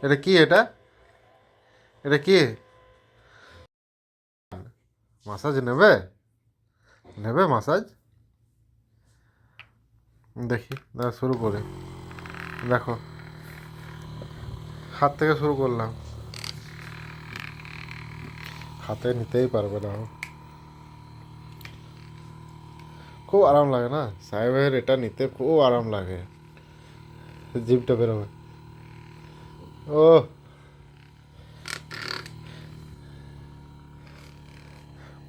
এটা কি? এটা এটা কি? মাসাজ নেবে? নেবে মাসাজ? দেখি, দাঁড়া শুরু করে দেখো। হাত থেকে শুরু করলাম। হাতে নিতেই পারবে না। খুব আরাম লাগে না সাহেবের, এটা নিতে খুব আরাম লাগে। জিভটা বেরোবে। ও,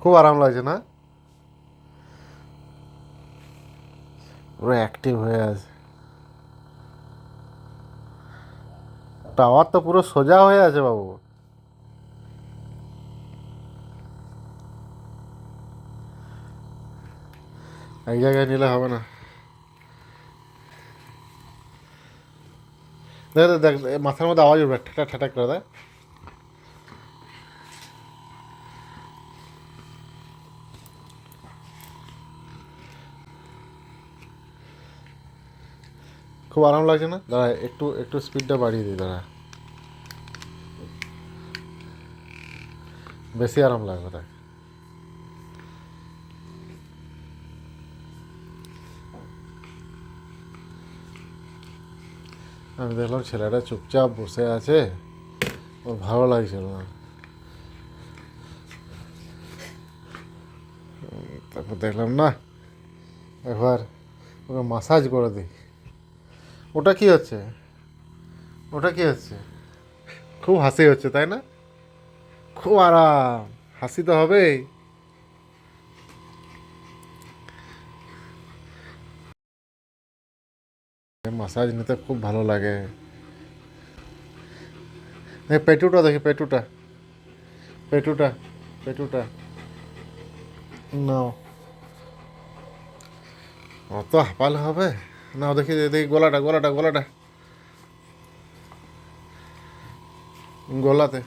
খুব আরাম লাগছে না? পুরো অ্যাক্টিভ হয়ে আছে। টাওয়ার তো পুরো সোজা হয়ে আছে বাবু। এক জায়গায় নিলে হবে না। দেখ দেখ দেখ, মাথার মধ্যে আওয়াজ উঠবে, ঠাটা ঠাটা করে দেয়। খুব আরাম লাগছে না? দাঁড়া, একটু একটু স্পিডটা বাড়িয়ে দিই, দাঁড়া। বেশি আরাম লাগবে দেখ। আমি দেখলাম ছেলেটা চুপচাপ বসে আছে, ওর ভালো লাগছিল না। তারপর দেখলাম না, একবার ওকে মাসাজ করে দিই। ওটা কি হচ্ছে? ওটা কি হচ্ছে? খুব হাসি হচ্ছে তাই না? খুব আরাম। হাসি তো হবেই। মাসাজ নিতে খুব ভালো লাগে। এই পেটুটা দেখি, পেটুটা, পেটুটা, পেটুটা নাও। অত হাঁপালে হবে? নাও দেখি, দেখি গলাটা, গলাটা, গলাটা, গলাতে।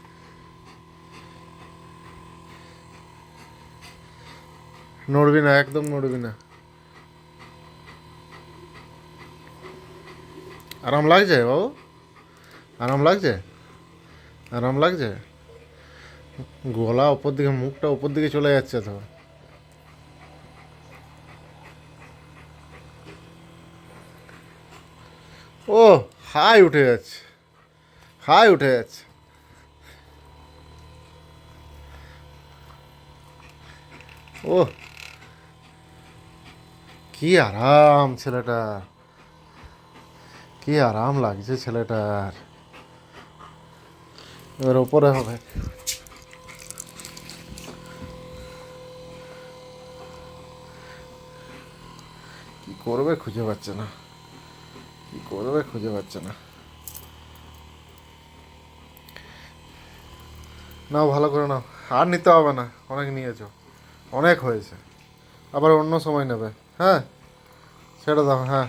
নড়বি না, একদম নড়বি না। আরাম লাগছে বাবু? আরাম লাগছে? আরাম লাগছে? গলা ওপর দিকে, মুখটা ওপর দিকে চলে যাচ্ছে তো। ও, হাই উঠে যাচ্ছে, হাই উঠে যাচ্ছে। ও, কি আরাম ছেলেটার, কি আরাম লাগছে ছেলেটার। এবার ওপরে হবে। কি করবে খুঁজে পাচ্ছে না, কি করবে খুঁজে পাচ্ছে না। নাও, ভালো করে নাও। আর নিতে হবে না, অনেক নিয়েছো, অনেক হয়েছে। আবার অন্য সময় নেবে। হ্যাঁ, ছেড়ে দাও, হ্যাঁ।